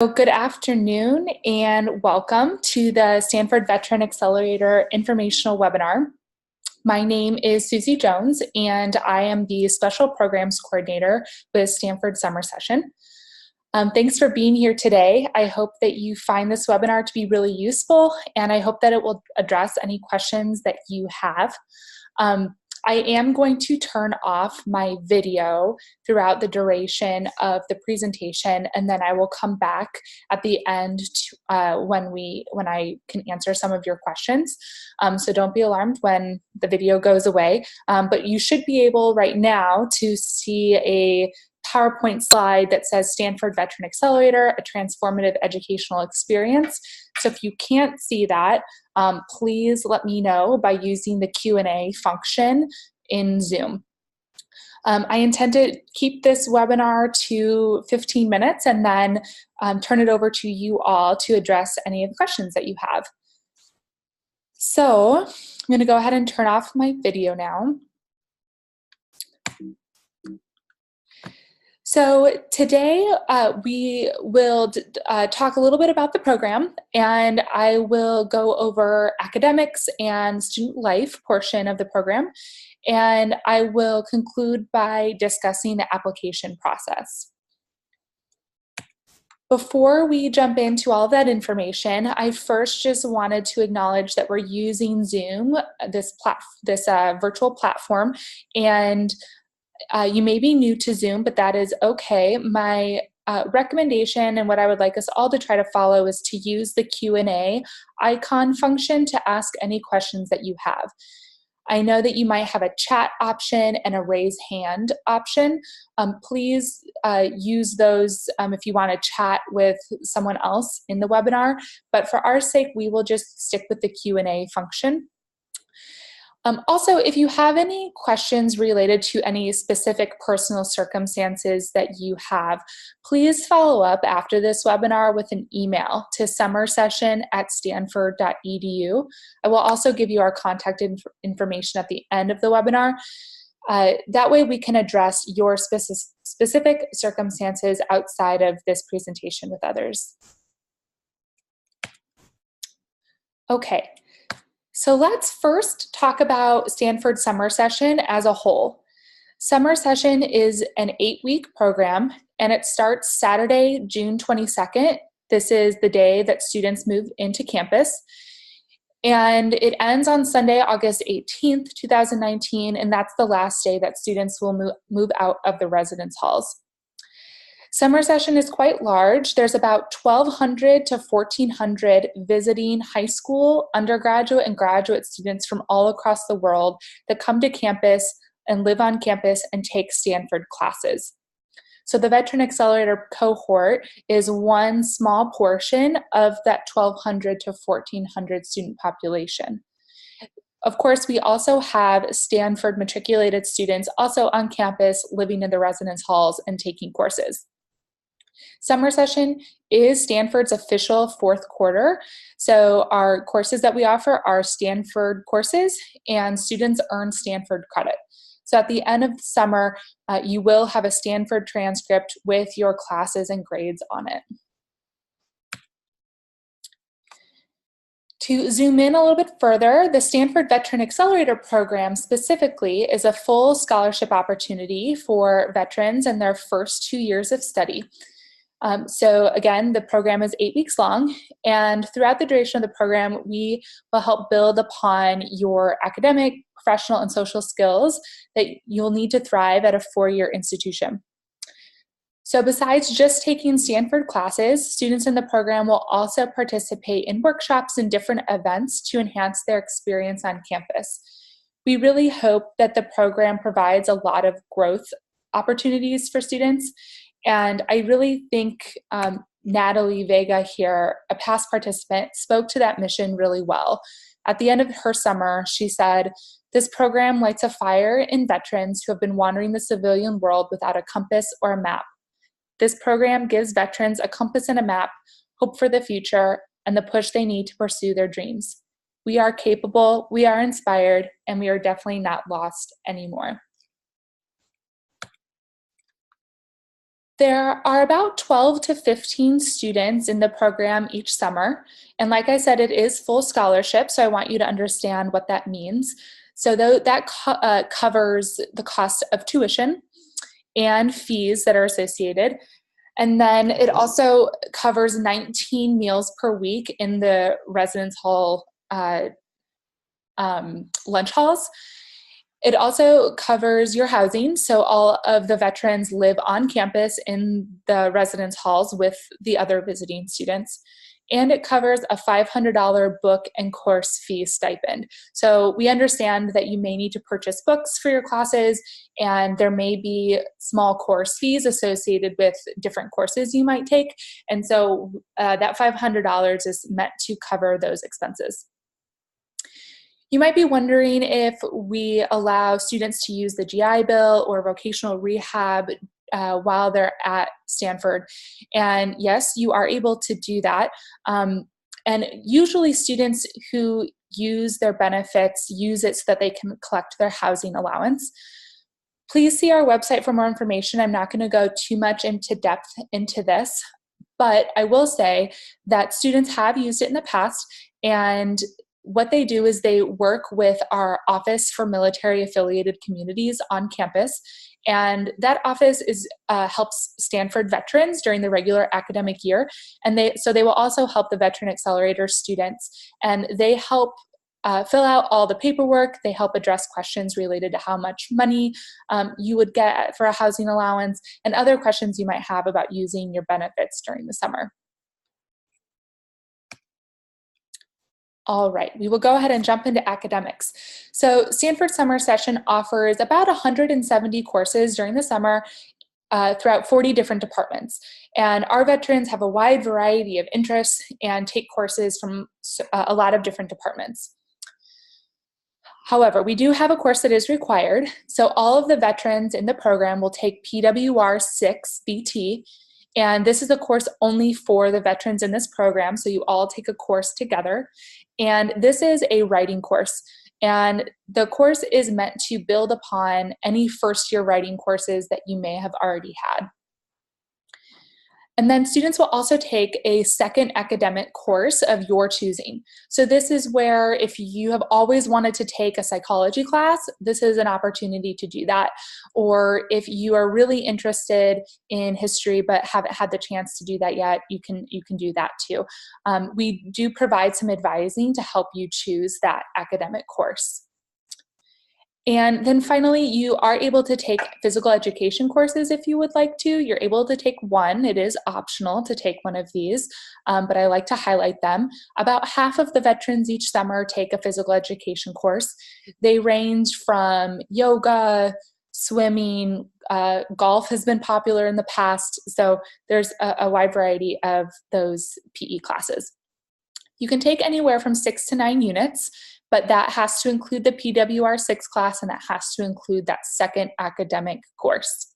Good afternoon and welcome to the Stanford Veteran Accelerator informational webinar. My name is Susie Jones and I am the Special Programs Coordinator with Stanford Summer Session. Thanks for being here today. I hope that you find this webinar to be really useful and I hope that it will address any questions that you have. I am going to turn off my video throughout the duration of the presentation, and then I will come back at the end to, when I can answer some of your questions. So don't be alarmed when the video goes away, but you should be able right now to see a PowerPoint slide that says Stanford Veteran Accelerator, a transformative educational experience. So if you can't see that, please let me know by using the Q&A function in Zoom. I intend to keep this webinar to 15 minutes and then turn it over to you all to address any of the questions that you have. So I'm going to go ahead and turn off my video now. So today we will talk a little bit about the program, and I will go over academics and student life portion of the program, and I will conclude by discussing the application process. Before we jump into all of that information, I first just wanted to acknowledge that we're using Zoom, this virtual platform, and you may be new to Zoom, but that is okay. My recommendation and what I would like us all to try to follow is to use the Q&A icon function to ask any questions that you have. I know that you might have a chat option and a raise hand option. Please use those if you want to chat with someone else in the webinar, but for our sake, we will just stick with the Q&A function. Also, if you have any questions related to any specific personal circumstances that you have, please follow up after this webinar with an email to summer.stanford.edu. I will also give you our contact information at the end of the webinar. That way we can address your specific circumstances outside of this presentation with others. Okay. So let's first talk about Stanford Summer Session as a whole. Summer Session is an 8-week program, and it starts Saturday, June 22nd. This is the day that students move into campus. And it ends on Sunday, August 18th, 2019, and that's the last day that students will move out of the residence halls. Summer Session is quite large. There's about 1,200 to 1,400 visiting high school, undergraduate, and graduate students from all across the world that come to campus and live on campus and take Stanford classes. So the Veteran Accelerator cohort is one small portion of that 1,200 to 1,400 student population. Of course, we also have Stanford matriculated students also on campus living in the residence halls and taking courses. Summer Session is Stanford's official fourth quarter. So our courses that we offer are Stanford courses, and students earn Stanford credit. So at the end of the summer, you will have a Stanford transcript with your classes and grades on it. To zoom in a little bit further, the Stanford Veteran Accelerator program specifically is a full scholarship opportunity for veterans in their first 2 years of study. So again, the program is 8 weeks long, and throughout the duration of the program, we will help build upon your academic, professional, and social skills that you'll need to thrive at a 4-year institution. So besides just taking Stanford classes, students in the program will also participate in workshops and different events to enhance their experience on campus. We really hope that the program provides a lot of growth opportunities for students. And I really think Natalie Vega here, a past participant, spoke to that mission really well. At the end of her summer, she said, "This program lights a fire in veterans who have been wandering the civilian world without a compass or a map. This program gives veterans a compass and a map, hope for the future, and the push they need to pursue their dreams. We are capable, we are inspired, and we are definitely not lost anymore." There are about 12 to 15 students in the program each summer. And like I said, it is full scholarship, so I want you to understand what that means. So that covers the cost of tuition and fees that are associated. And then it also covers 19 meals per week in the residence hall lunch halls. It also covers your housing, so all of the veterans live on campus in the residence halls with the other visiting students. And it covers a $500 book and course fee stipend. So we understand that you may need to purchase books for your classes, and there may be small course fees associated with different courses you might take. And so that $500 is meant to cover those expenses. You might be wondering if we allow students to use the GI Bill or vocational rehab while they're at Stanford. And yes, you are able to do that. And usually students who use their benefits use it so that they can collect their housing allowance. Please see our website for more information. I'm not going to go too much into depth into this, but I will say that students have used it in the past, and what they do is they work with our Office for Military Affiliated Communities on campus, and that office helps Stanford veterans during the regular academic year, and they will also help the Veteran Accelerator students, and they help fill out all the paperwork. They help address questions related to how much money you would get for a housing allowance and other questions you might have about using your benefits during the summer. All right, we will go ahead and jump into academics. So Stanford Summer Session offers about 170 courses during the summer throughout 40 different departments. And our veterans have a wide variety of interests and take courses from a lot of different departments. However, we do have a course that is required. So all of the veterans in the program will take PWR 6 VT. And this is a course only for the veterans in this program, so you all take a course together. And this is a writing course. And the course is meant to build upon any first-year writing courses that you may have already had. And then students will also take a second academic course of your choosing. So this is where if you have always wanted to take a psychology class, this is an opportunity to do that. Or if you are really interested in history but haven't had the chance to do that yet, you can do that too. We do provide some advising to help you choose that academic course. And then finally, you are able to take physical education courses if you would like to. You're able to take one. It is optional to take one of these, but I like to highlight them. About half of the veterans each summer take a physical education course. They range from yoga, swimming, golf has been popular in the past, so there's a wide variety of those PE classes. You can take anywhere from 6 to 9 units, but that has to include the PWR 6 class, and that has to include that second academic course.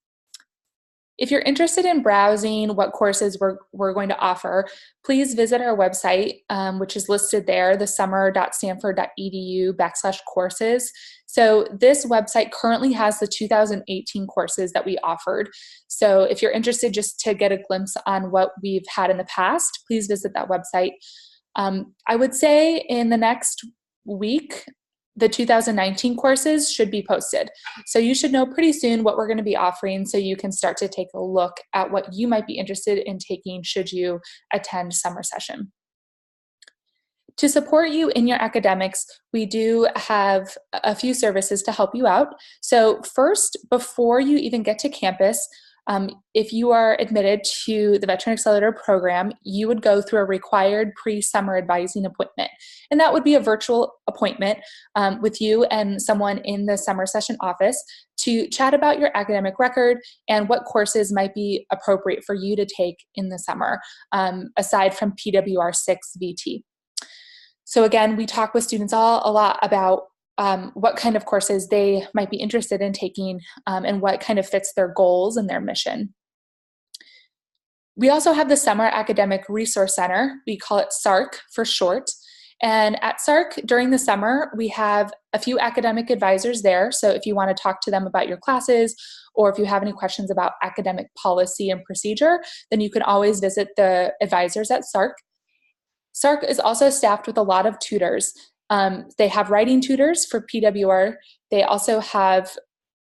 If you're interested in browsing what courses we're going to offer, please visit our website, which is listed there, the summer.stanford.edu/courses. So this website currently has the 2018 courses that we offered. So if you're interested just to get a glimpse on what we've had in the past, please visit that website. I would say in the next week, the 2019 courses should be posted. So you should know pretty soon what we're going to be offering so you can start to take a look at what you might be interested in taking should you attend summer session. To support you in your academics, we do have a few services to help you out. So first, before you even get to campus, if you are admitted to the Veteran Accelerator program, you would go through a required PreSummer Advising appointment. And that would be a virtual appointment with you and someone in the summer session office to chat about your academic record and what courses might be appropriate for you to take in the summer, aside from PWR 6 VT. So again, we talk with students a lot about what kind of courses they might be interested in taking and what kind of fits their goals and their mission. We also have the Summer Academic Resource Center. We call it SARC for short. And at SARC, during the summer, we have a few academic advisors there. So if you want to talk to them about your classes or if you have any questions about academic policy and procedure, then you can always visit the advisors at SARC. SARC is also staffed with a lot of tutors. They have writing tutors for PWR. They also have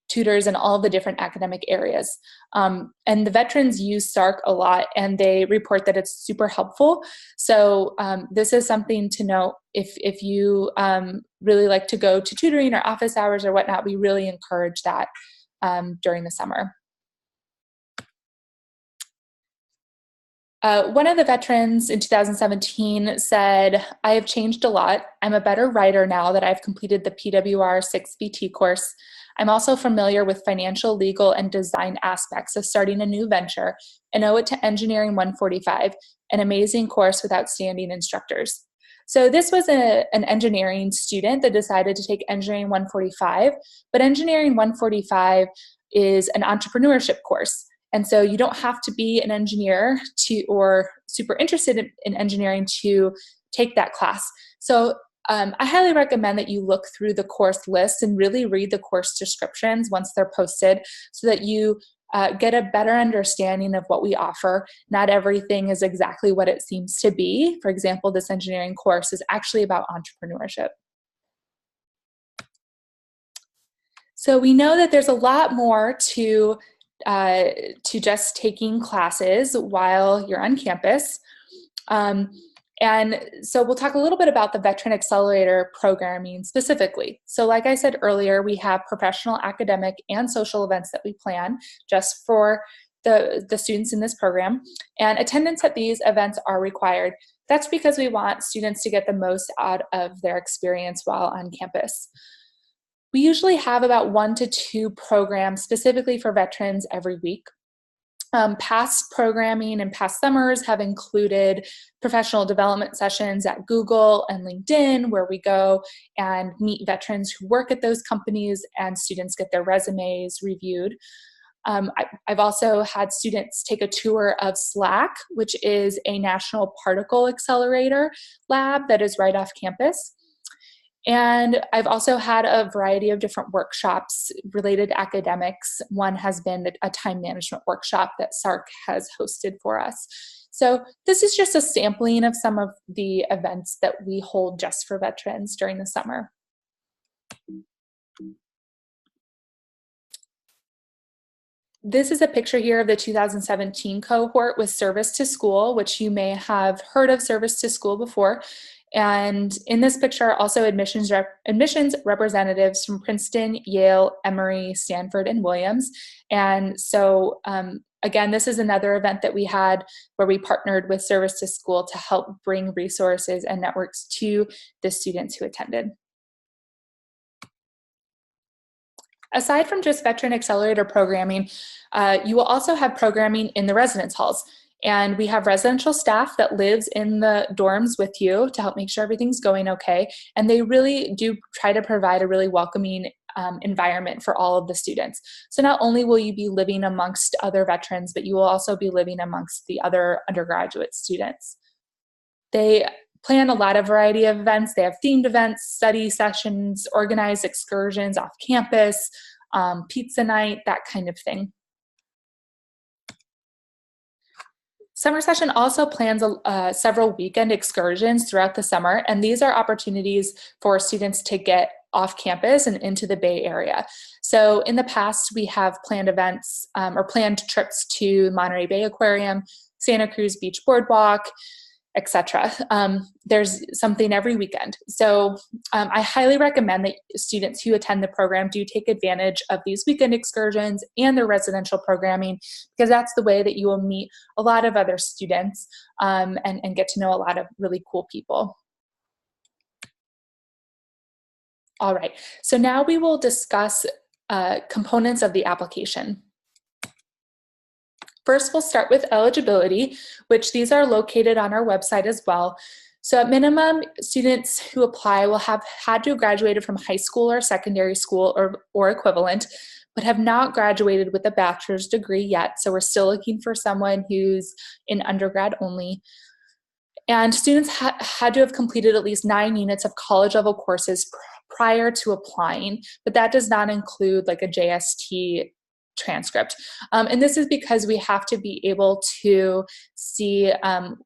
tutors in all the different academic areas. And the veterans use SARC a lot, and they report that it's super helpful. So this is something to note. If you really like to go to tutoring or office hours or whatnot, we really encourage that during the summer. One of the veterans in 2017 said, "I have changed a lot. I'm a better writer now that I've completed the PWR 6BT course. I'm also familiar with financial, legal, and design aspects of starting a new venture and owe it to Engineering 145, an amazing course with outstanding instructors." So this was an engineering student that decided to take Engineering 145, but Engineering 145 is an entrepreneurship course. And so you don't have to be an engineer or super interested in engineering to take that class. So I highly recommend that you look through the course list and really read the course descriptions once they're posted so that you get a better understanding of what we offer. Not everything is exactly what it seems to be. For example, this engineering course is actually about entrepreneurship. So we know that there's a lot more to just taking classes while you're on campus. And so we'll talk a little bit about the Veteran Accelerator programming specifically. So like I said earlier, we have professional, academic, and social events that we plan just for the students in this program. And attendance at these events are required. That's because we want students to get the most out of their experience while on campus. We usually have about 1 to 2 programs specifically for veterans every week. Past programming and past summers have included professional development sessions at Google and LinkedIn, where we go and meet veterans who work at those companies and students get their resumes reviewed. I've also had students take a tour of SLAC, which is a National Particle Accelerator lab that is right off campus. And I've also had a variety of different workshops related to academics. One has been a time management workshop that SARC has hosted for us. So this is just a sampling of some of the events that we hold just for veterans during the summer. This is a picture here of the 2017 cohort with Service to School, which you may have heard of Service to School before. And in this picture are also admissions representatives from Princeton, Yale, Emory, Stanford, and Williams. And so again, this is another event that we had where we partnered with Service to School to help bring resources and networks to the students who attended. Aside from just Veteran Accelerator programming, you will also have programming in the residence halls. And we have residential staff that lives in the dorms with you to help make sure everything's going okay. And they really do try to provide a really welcoming environment for all of the students. So not only will you be living amongst other veterans, but you will also be living amongst the other undergraduate students. They plan a lot of variety of events. They have themed events, study sessions, organized excursions off campus, pizza night, that kind of thing. Summer Session also plans several weekend excursions throughout the summer, and these are opportunities for students to get off campus and into the Bay Area. So in the past, we have planned events or planned trips to Monterey Bay Aquarium, Santa Cruz Beach Boardwalk, etc. There's something every weekend. So I highly recommend that students who attend the program do take advantage of these weekend excursions and their residential programming, because that's the way that you will meet a lot of other students and get to know a lot of really cool people. All right, so now we will discuss components of the application. First, we'll start with eligibility, which these are located on our website as well. So at minimum, students who apply will have had to have graduated from high school or secondary school or equivalent, but have not graduated with a bachelor's degree yet. So we're still looking for someone who's in undergrad only. And students had to have completed at least 9 units of college level courses prior to applying, but that does not include like a JST transcript. And this is because we have to be able to see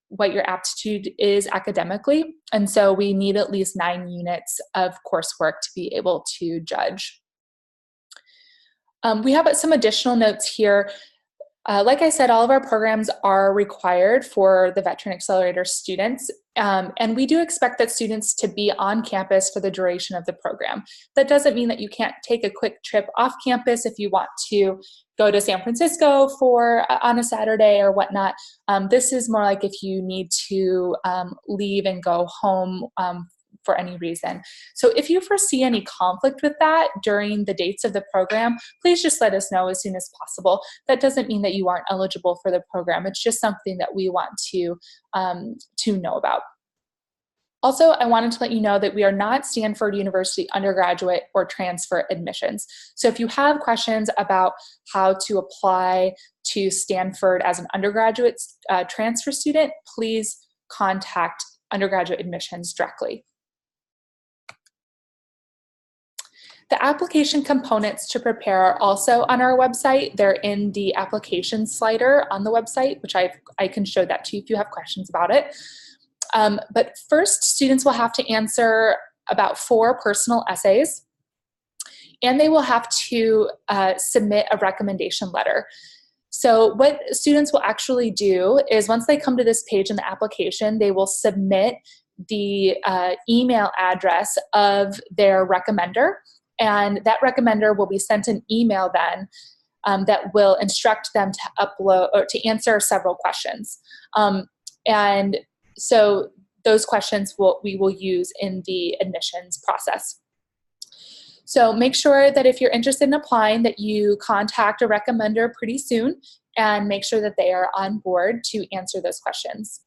what your aptitude is academically. And so we need at least 9 units of coursework to be able to judge. We have some additional notes here. Like I said, all of our programs are required for the Veteran Accelerator students, and we do expect that students to be on campus for the duration of the program. That doesn't mean that you can't take a quick trip off campus if you want to go to San Francisco on a Saturday or whatnot. This is more like if you need to leave and go home for any reason. So if you foresee any conflict with that during the dates of the program, please just let us know as soon as possible. That doesn't mean that you aren't eligible for the program. It's just something that we want to know about. Also, I wanted to let you know that we are not Stanford University undergraduate or transfer admissions. So if you have questions about how to apply to Stanford as an undergraduate transfer student, please contact undergraduate admissions directly. The application components to prepare are also on our website. They're in the application slider on the website, which I can show that to you if you have questions about it. But first, students will have to answer about 4 personal essays, and they will have to submit a recommendation letter. So what students will actually do is once they come to this page in the application, they will submit the email address of their recommender, and that recommender will be sent an email then that will instruct them to upload or to answer several questions. And so those questions we will use in the admissions process. So make sure that if you're interested in applying that you contact a recommender pretty soon and make sure that they are on board to answer those questions.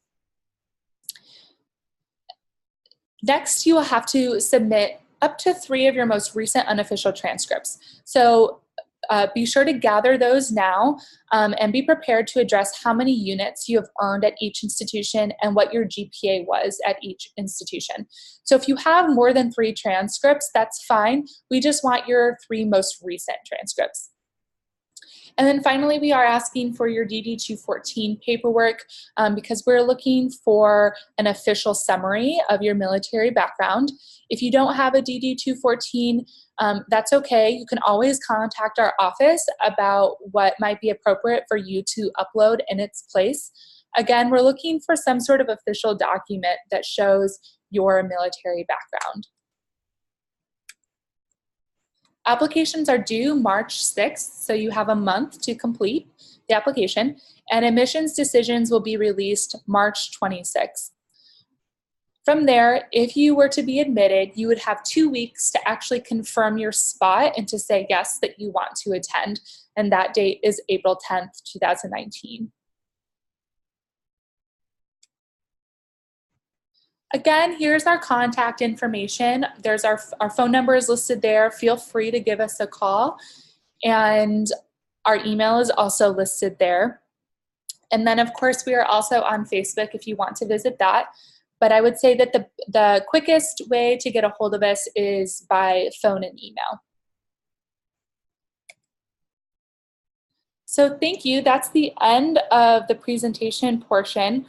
Next, you will have to submit up to 3 of your most recent unofficial transcripts. So be sure to gather those now and be prepared to address how many units you have earned at each institution and what your GPA was at each institution. So if you have more than 3 transcripts, that's fine. We just want your 3 most recent transcripts. And then finally, we are asking for your DD-214 paperwork because we're looking for an official summary of your military background. If you don't have a DD-214, that's okay. You can always contact our office about what might be appropriate for you to upload in its place. Again, we're looking for some sort of official document that shows your military background. Applications are due March 6th, so you have a month to complete the application, and admissions decisions will be released March 26th. From there, if you were to be admitted, you would have 2 weeks to actually confirm your spot and to say yes that you want to attend, and that date is April 10th, 2019. Again, here's our contact information. There's our phone number is listed there. Feel free to give us a call. And our email is also listed there. And then, of course, we are also on Facebook if you want to visit that. But I would say that the quickest way to get a hold of us is by phone and email. So thank you. That's the end of the presentation portion.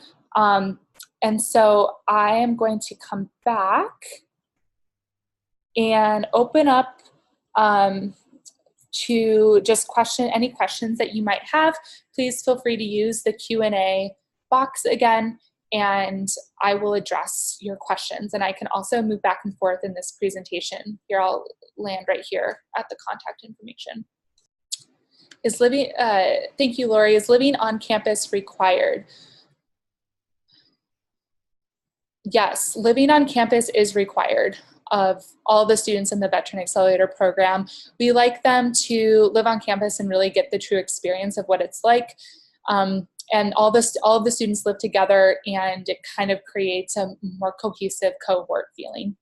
And so I am going to come back and open up to just any questions that you might have. Please feel free to use the Q&A box again, and I will address your questions. And I can also move back and forth in this presentation. Here, I'll land right here at the contact information. Thank you, Lori. Is living on campus required? Yes, living on campus is required of all the students in the Veteran Accelerator program. We like them to live on campus and really get the true experience of what it's like. And all of the students live together, and it kind of creates a more cohesive cohort feeling.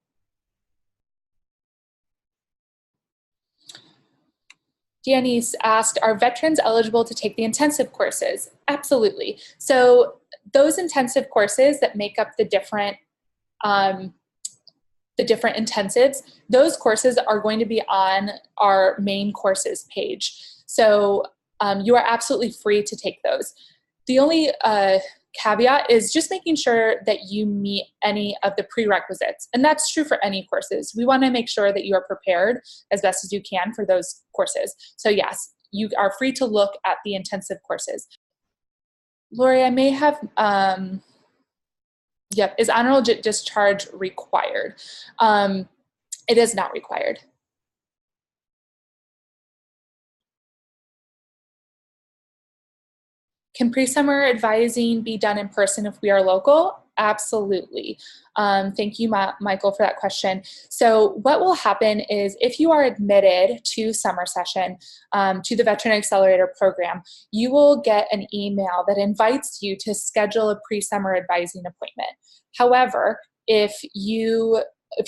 Janice asked, are veterans eligible to take the intensive courses? Absolutely. So those intensive courses that make up the different intensives, those courses are going to be on our main courses page. So you are absolutely free to take those. The only caveat is just making sure that you meet any of the prerequisites. And that's true for any courses. We want to make sure that you are prepared as best as you can for those courses. So yes, you are free to look at the intensive courses. Lori, I may have, yep, is honorable discharge required? It is not required. Can pre-summer advising be done in person if we are local? Absolutely. Thank you, Michael, for that question. So what will happen is if you are admitted to summer session, to the Veteran Accelerator program, you will get an email that invites you to schedule a pre-summer advising appointment. However, if you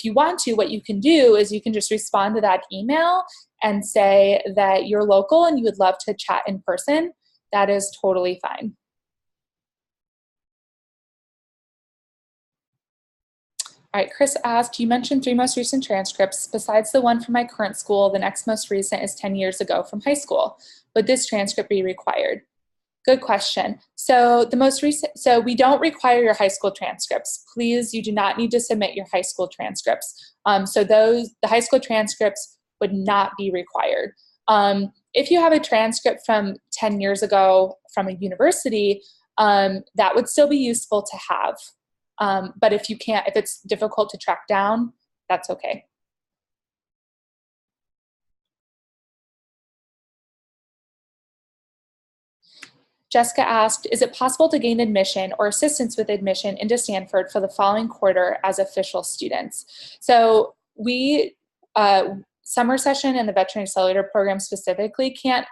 want to, what you can do is you can just respond to that email and say that you're local and you would love to chat in person. That is totally fine. All right, Chris asked, you mentioned 3 most recent transcripts. Besides the one from my current school, the next most recent is 10 years ago from high school. Would this transcript be required? Good question. So the most recent, so we don't require your high school transcripts. Please, you do not need to submit your high school transcripts. So the high school transcripts would not be required. If you have a transcript from 10 years ago from a university, that would still be useful to have. But if it's difficult to track down, that's okay. Jessica asked, is it possible to gain admission or assistance with admission into Stanford for the following quarter as official students? So we, summer session and the Veteran Accelerator program specifically can't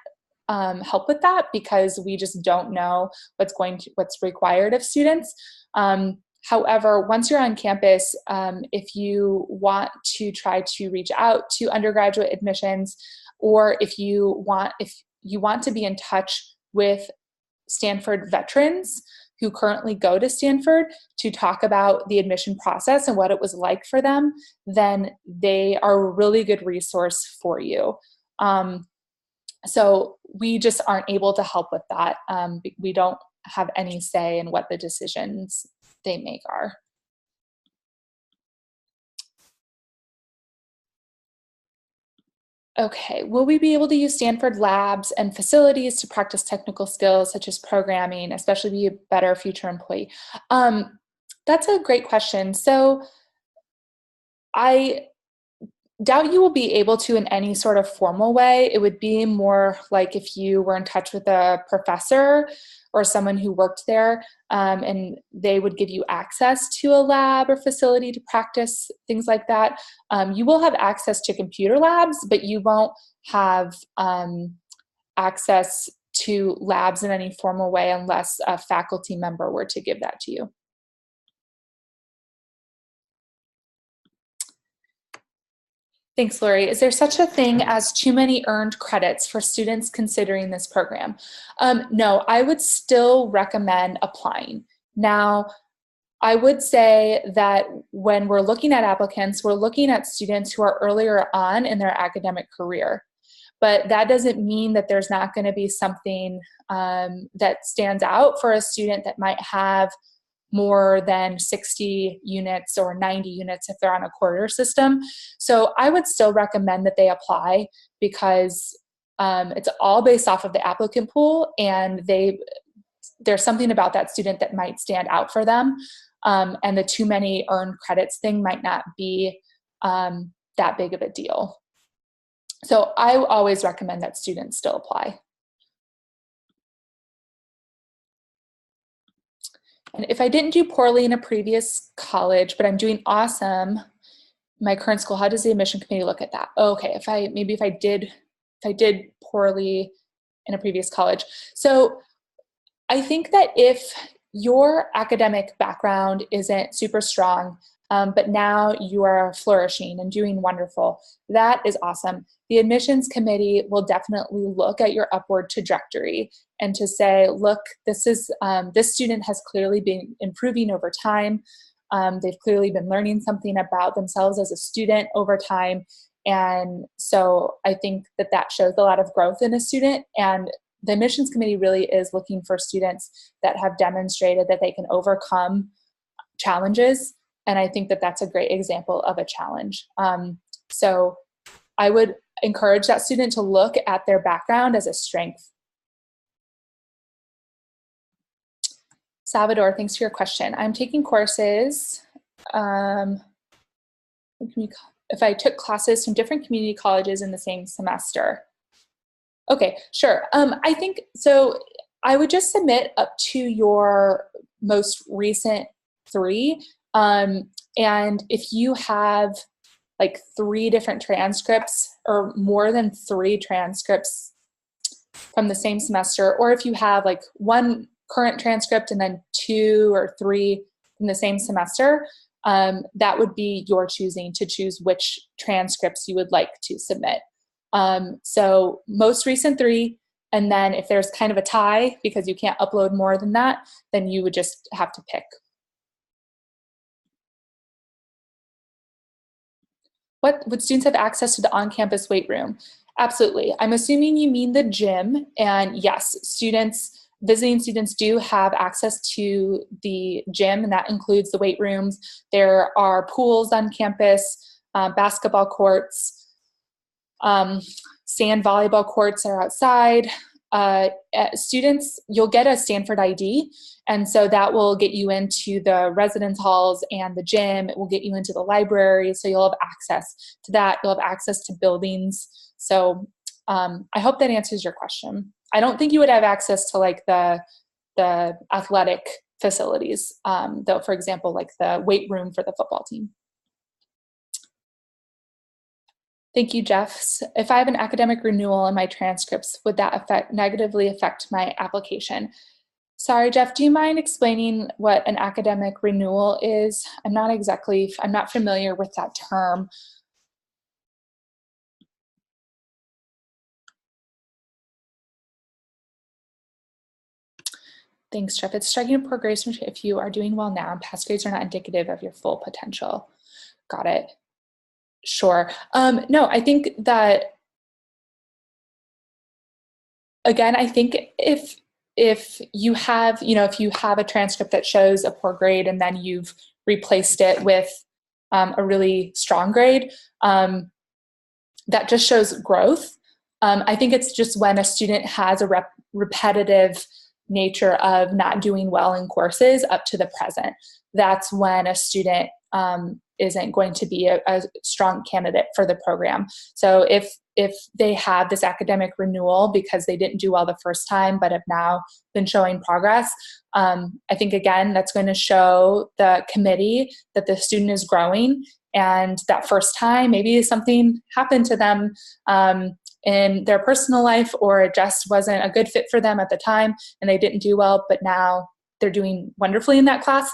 help with that because we just don't know what's required of students. However, once you're on campus, if you want to try to reach out to undergraduate admissions, or if you want to be in touch with Stanford veterans who currently go to Stanford to talk about the admission process and what it was like for them, then they are a really good resource for you. So we just aren't able to help with that. We don't have any say in what the decisions they make are. Okay, will we be able to use Stanford labs and facilities to practice technical skills such as programming, especially be a better future employee? That's a great question. So I doubt you will be able to in any sort of formal way. It would be more like if you were in touch with a professor or someone who worked there, and they would give you access to a lab or facility to practice things like that. You will have access to computer labs, but you won't have access to labs in any formal way unless a faculty member were to give that to you. Thanks, Lori. Is there such a thing as too many earned credits for students considering this program? No, I would still recommend applying. Now, I would say that when we're looking at applicants, we're looking at students who are earlier on in their academic career. But that doesn't mean that there's not going to be something that stands out for a student that might have more than 60 units or 90 units if they're on a quarter system. So I would still recommend that they apply because it's all based off of the applicant pool, and there's something about that student that might stand out for them. And the too many earned credits thing might not be that big of a deal. So I always recommend that students still apply. And if I didn't do poorly in a previous college, but I'm doing awesome in my current school, how does the admission committee look at that? Okay, if I did poorly in a previous college. So I think that if your academic background isn't super strong, but now you are flourishing and doing wonderful, that is awesome. The admissions committee will definitely look at your upward trajectory and to say, look, this student has clearly been improving over time. They've clearly been learning something about themselves as a student over time, And so I think that that shows a lot of growth in a student, and the admissions committee really is looking for students that have demonstrated that they can overcome challenges, and I think that that's a great example of a challenge. So I would encourage that student to look at their background as a strength. Salvador, thanks for your question. I'm taking courses. If I took classes from different community colleges in the same semester. Okay, sure. I think, so I would just submit up to your most recent 3. And if you have like 3 different transcripts or more than 3 transcripts from the same semester, or if you have like 1 current transcript and then 2 or 3 in the same semester, that would be your choosing to choose which transcripts you would like to submit. So most recent 3, and then if there's kind of a tie because you can't upload more than that, then you would just have to pick. Would students have access to the on-campus weight room? Absolutely. I'm assuming you mean the gym, and yes, visiting students do have access to the gym, and that includes the weight rooms. There are pools on campus, basketball courts, sand volleyball courts are outside. Students, you'll get a Stanford ID, and so that will get you into the residence halls and the gym. It will get you into the library, so you'll have access to that. You'll have access to buildings. So I hope that answers your question. I don't think you would have access to like the athletic facilities, though, for example, like the weight room for the football team. Thank you, Jeff. If I have an academic renewal in my transcripts, would that negatively affect my application? Sorry, Jeff, do you mind explaining what an academic renewal is? I'm not familiar with that term. Thanks, Jeff. It's striking a poor grades if you are doing well now and past grades are not indicative of your full potential. Got it. Sure. No, I think that, again, I think if you have, if you have a transcript that shows a poor grade and then you've replaced it with a really strong grade, that just shows growth. I think it's just when a student has a repetitive nature of not doing well in courses up to the present, that's when a student isn't going to be a strong candidate for the program. So if they have this academic renewal because they didn't do well the first time but have now been showing progress, I think, again, that's going to show the committee that the student is growing, and that first time maybe something happened to them in their personal life, or it just wasn't a good fit for them at the time and they didn't do well, but now they're doing wonderfully in that class,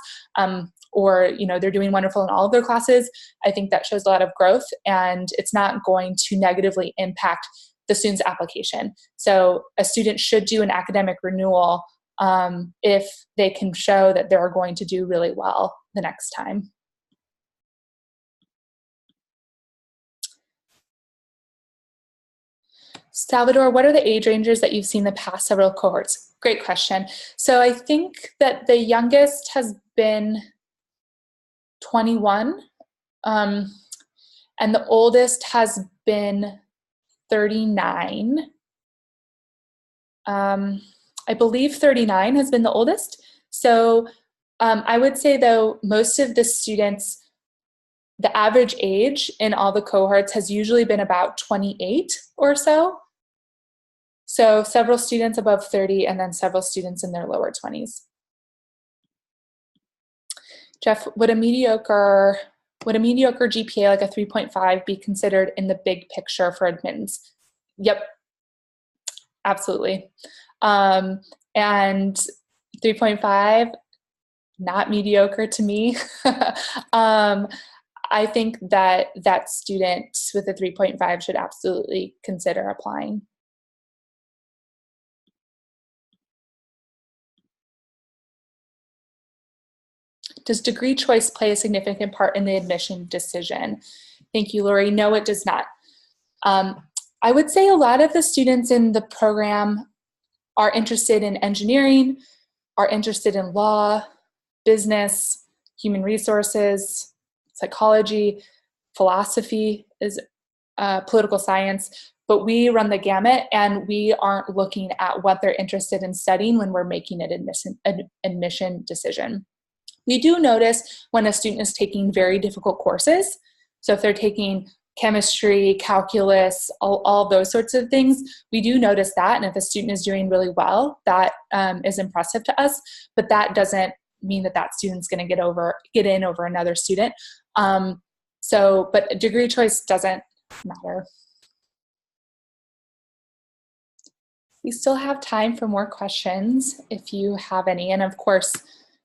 or they're doing wonderful in all of their classes. I think that shows a lot of growth, and it's not going to negatively impact the student's application. So a student should do an academic renewal if they can show that they're going to do really well the next time. Salvador, what are the age ranges that you've seen the past several cohorts? Great question. So I think that the youngest has been 21, and the oldest has been 39. I believe 39 has been the oldest. So I would say, though, most of the students, the average age in all the cohorts has usually been about 28 or so. So several students above 30 and then several students in their lower 20s. Jeff, would a mediocre GPA like a 3.5 be considered in the big picture for admittance? Yep, absolutely. And 3.5, not mediocre to me. I think that student with a 3.5 should absolutely consider applying. Does degree choice play a significant part in the admission decision? Thank you, Lori. No, it does not. I would say a lot of the students in the program are interested in engineering, are interested in law, business, human resources, psychology, philosophy, is political science, but we run the gamut and we aren't looking at what they're interested in studying when we're making an admission decision. We do notice when a student is taking very difficult courses. So if they're taking chemistry, calculus, all those sorts of things, we do notice that. And if a student is doing really well, that is impressive to us, but that doesn't mean that that student's going to get in over another student. But degree choice doesn't matter. We still have time for more questions if you have any. And of course,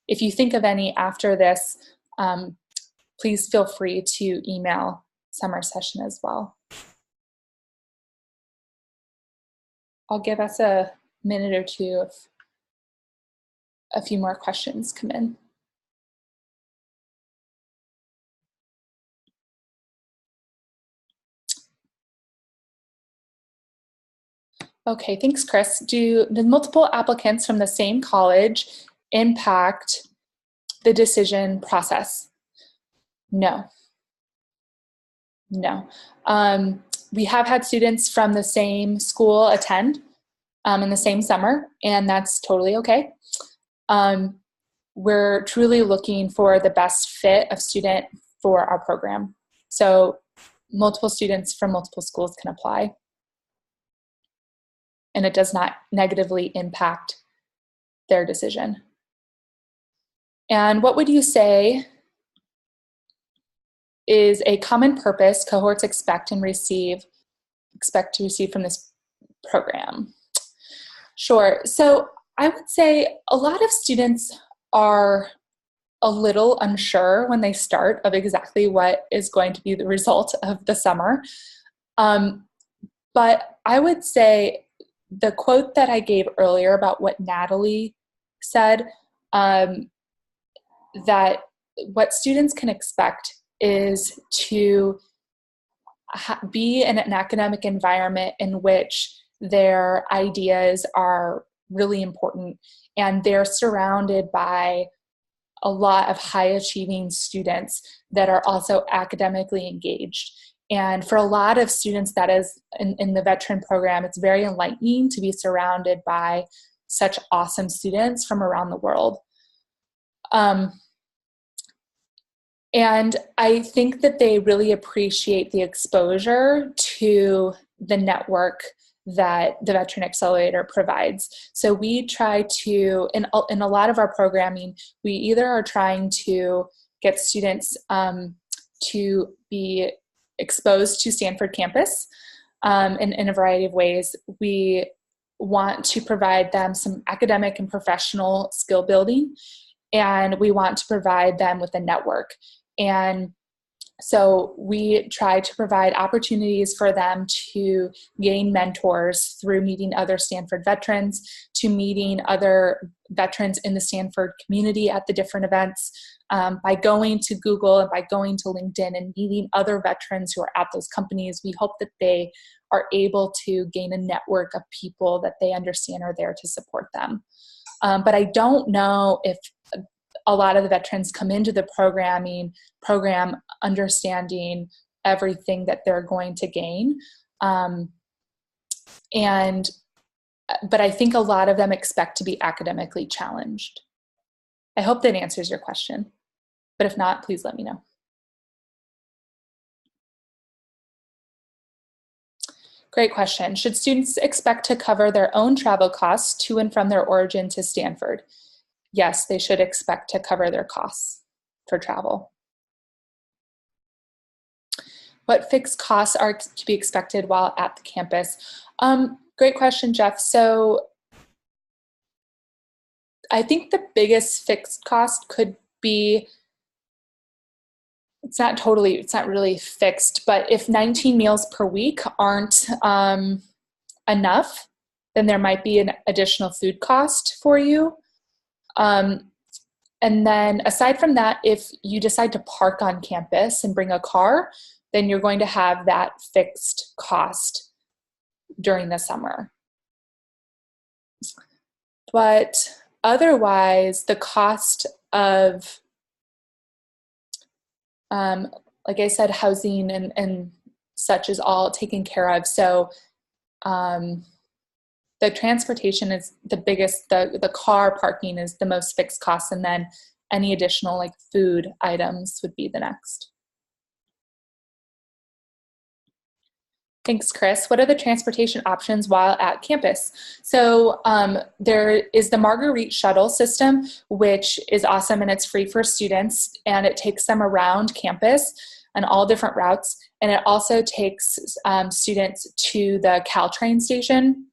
if you think of any after this, please feel free to email summer session as well. I'll give us a minute or two if a few more questions come in. Okay, thanks, Chris. Do the multiple applicants from the same college impact the decision process? No. No. We have had students from the same school attend in the same summer, and that's totally okay. We're truly looking for the best fit of student for our program. So multiple students from multiple schools can apply, and it does not negatively impact their decision. And what would you say is a common purpose cohorts expect to receive from this program? Sure. So I would say a lot of students are a little unsure when they start of exactly what is going to be the result of the summer. But I would say the quote that I gave earlier about what Natalie said, that what students can expect is to be in an academic environment in which their ideas are really important and they're surrounded by a lot of high achieving students that are also academically engaged. And for a lot of students that is in the veteran program, it's very enlightening to be surrounded by such awesome students from around the world. And I think that they really appreciate the exposure to the network that the Veteran Accelerator provides. So we try to, in a lot of our programming, we either are trying to get students to be exposed to Stanford campus in a variety of ways. We want to provide them some academic and professional skill building, and we want to provide them with a network. And so we try to provide opportunities for them to gain mentors through meeting other Stanford veterans, to meeting other veterans in the Stanford community at the different events, by going to Google and by going to LinkedIn and meeting other veterans who are at those companies. We hope that they are able to gain a network of people that they understand are there to support them. But I don't know if a lot of the veterans come into the program understanding everything that they're going to gain. But I think a lot of them expect to be academically challenged. I hope that answers your question, but if not, please let me know. Great question. Should students expect to cover their own travel costs to and from their origin to Stanford? Yes, they should expect to cover their costs for travel. What fixed costs are to be expected while at the campus? Great question, Jeff. So I think the biggest fixed cost could be, it's not really fixed, but if 19 meals per week aren't enough, then there might be an additional food cost for you. And then aside from that, if you decide to park on campus and bring a car, then you're going to have that fixed cost during the summer. But otherwise, the cost of, like I said, housing and such is all taken care of. So the transportation is the biggest, the car parking is the most fixed cost, and then any additional like food items would be the next. Thanks, Chris. What are the transportation options while at campus? So there is the Marguerite shuttle system, which is awesome, and it's free for students, and it takes them around campus on all different routes, and it also takes students to the Caltrain station,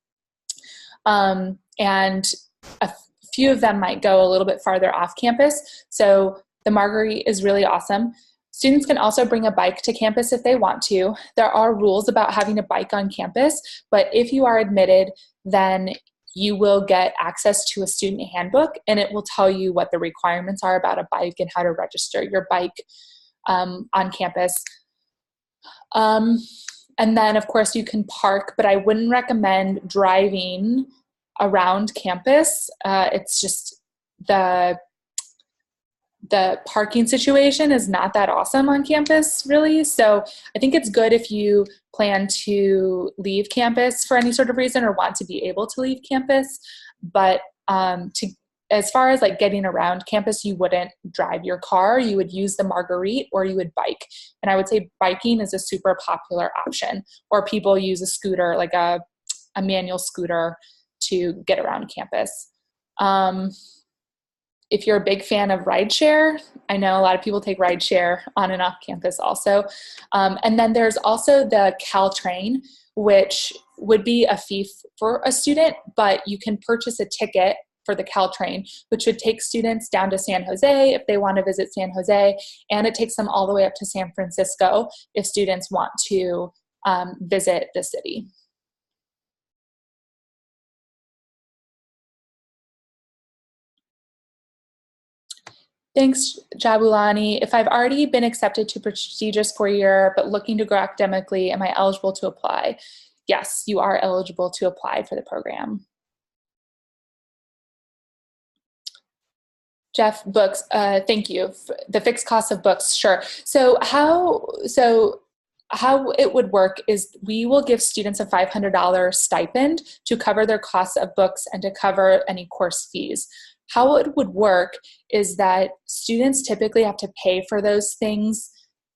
and a few of them might go a little bit farther off campus. So the Marguerite is really awesome. Students can also bring a bike to campus if they want to. There are rules about having a bike on campus, but if you are admitted, then you will get access to a student handbook, and it will tell you what the requirements are about a bike and how to register your bike on campus. And then, of course, you can park, but I wouldn't recommend driving around campus. It's just the parking situation is not that awesome on campus, really. So I think it's good if you plan to leave campus for any sort of reason or want to be able to leave campus. But as far as like getting around campus, you wouldn't drive your car. You would use the Marguerite or you would bike. And I would say biking is a super popular option, or people use a scooter, like a manual scooter, to get around campus. If you're a big fan of rideshare, I know a lot of people take rideshare on and off campus also. And then there's also the Caltrain, which would be a fee for a student, but you can purchase a ticket for the Caltrain, which would take students down to San Jose if they want to visit San Jose, and it takes them all the way up to San Francisco if students want to visit the city. Thanks, Jabulani. If I've already been accepted to prestigious four-year but looking to grow academically, am I eligible to apply? Yes, you are eligible to apply for the program. Jeff, books, thank you. The fixed cost of books, sure. So how it would work is we will give students a $500 stipend to cover their costs of books and to cover any course fees. How it would work is that students typically have to pay for those things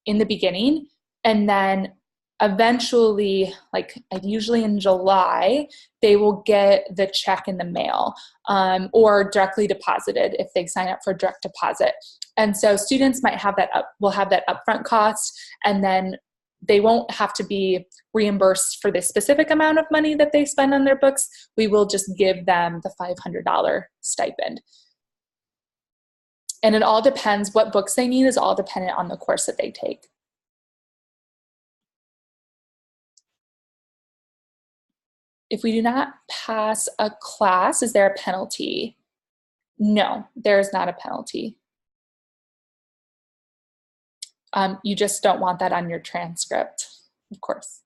in the beginning, and then eventually, like usually in July, they will get the check in the mail or directly deposited if they sign up for direct deposit. And so students might have will have that upfront cost, and then they won't have to be reimbursed for the specific amount of money that they spend on their books. We will just give them the $500 stipend. And it all depends, what books they need is all dependent on the course that they take. If we do not pass a class, is there a penalty? No, there is not a penalty. You just don't want that on your transcript, of course.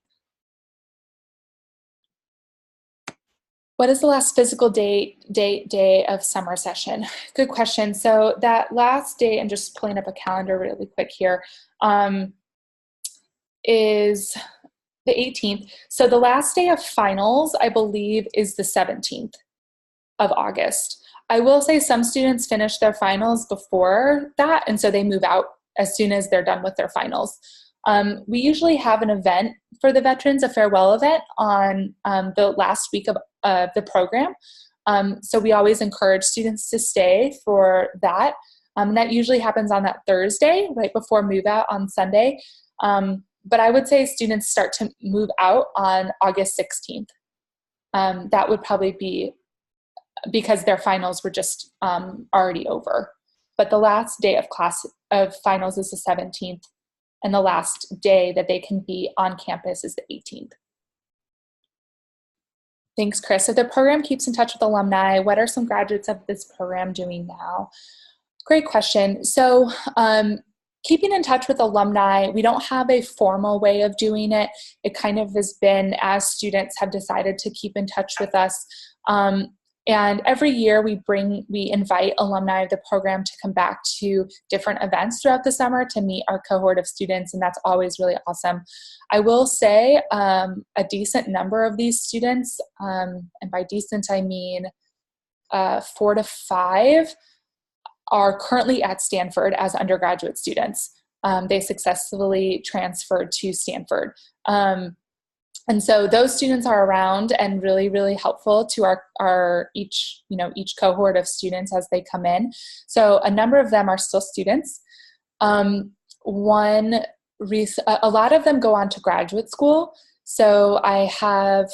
What is the last physical day of summer session? Good question. So that last day, I'm just pulling up a calendar really quick here, is the 18th. So the last day of finals, I believe, is the 17th of August. I will say some students finish their finals before that, and so they move out as soon as they're done with their finals. We usually have an event for the veterans, a farewell event on the last week of the program. So we always encourage students to stay for that. And that usually happens on that Thursday, right before move out on Sunday. But I would say students start to move out on August 16th. That would probably be because their finals were just already over. But the last day of finals is the 17th, and the last day that they can be on campus is the 18th. Thanks, Chris. So the program keeps in touch with alumni. What are some graduates of this program doing now? Great question. So keeping in touch with alumni, we don't have a formal way of doing it. It kind of has been as students have decided to keep in touch with us. And every year we invite alumni of the program to come back to different events throughout the summer to meet our cohort of students, and that's always really awesome. I will say a decent number of these students, and by decent I mean 4 to 5, are currently at Stanford as undergraduate students. They successfully transferred to Stanford. And so those students are around and really, really helpful to our each cohort of students as they come in. So a number of them are still students. A lot of them go on to graduate school. So I have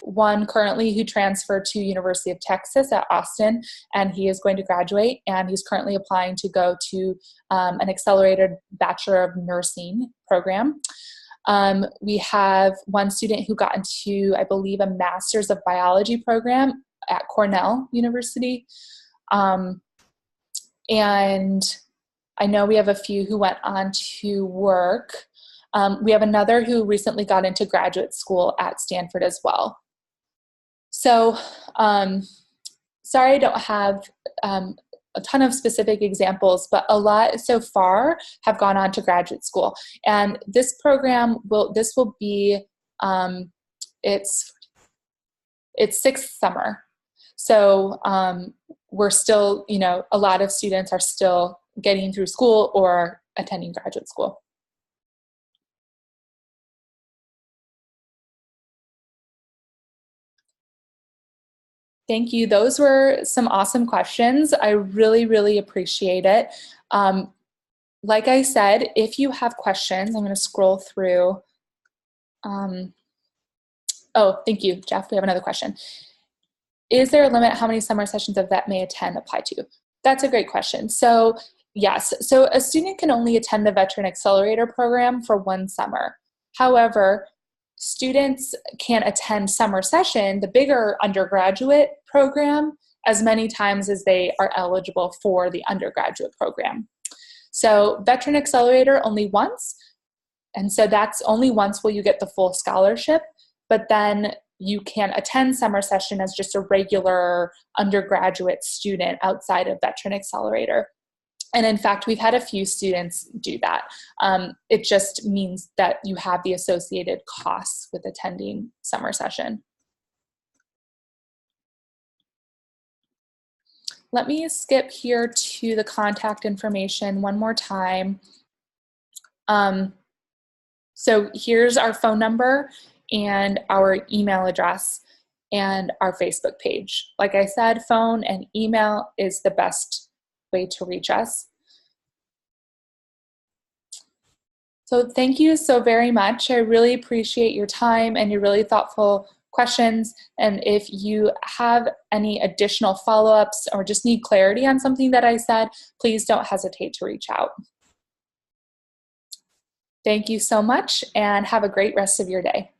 one currently who transferred to University of Texas at Austin, and he is going to graduate, and he's currently applying to go to an accelerated Bachelor of Nursing program. We have one student who got into, I believe, a Master's of Biology program at Cornell University. And I know we have a few who went on to work. We have another who recently got into graduate school at Stanford as well. So, sorry I don't have a ton of specific examples, but a lot so far have gone on to graduate school. And this program will be, its 6th summer. So we're still, a lot of students are still getting through school or attending graduate school. Thank you. Those were some awesome questions. I really, really appreciate it. Like I said, if you have questions, I'm going to scroll through. Oh, thank you, Jeff. We have another question. Is there a limit how many summer sessions a vet may attend apply to? That's a great question. So yes, so a student can only attend the Veteran Accelerator program for 1 summer. However, students can attend summer session, the bigger undergraduate program, as many times as they are eligible for the undergraduate program. So Veteran Accelerator only once, and so that's only once will you get the full scholarship, but then you can attend summer session as just a regular undergraduate student outside of Veteran Accelerator. And in fact, we've had a few students do that. It just means that you have the associated costs with attending summer session. Let me skip here to the contact information one more time. So here's our phone number and our email address and our Facebook page. Like I said, phone and email is the best way to reach us. So thank you so very much. I really appreciate your time and your really thoughtful questions. And if you have any additional follow-ups or just need clarity on something that I said, please don't hesitate to reach out. Thank you so much and have a great rest of your day.